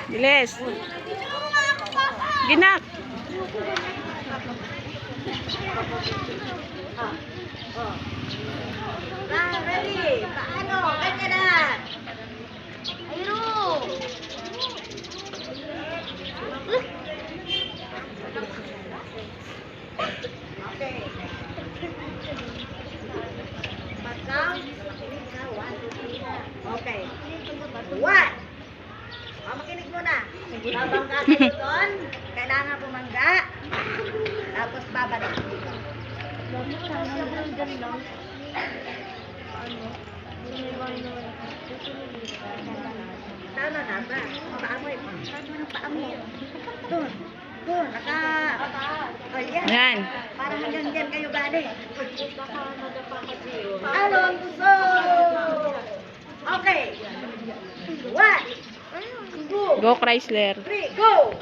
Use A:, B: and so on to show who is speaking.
A: Bilis. Ginak.
B: Ready? Paano? Ganyan na. Ayun. Okay. Mag-count. Makinig ka. 1, 2, 3 na. Okay. 1. Makinig mo na. Babangga kayo doon. Kailangan bumangga. Tapos babalik. Tama na ba? Paa mo eh. Paa mo. Doon. Doon. Oh,
A: Yan.
B: para hanggang dyan kayo galing. Alonso! Okay. 1, 2,
A: Go Chrysler.
B: 3, go!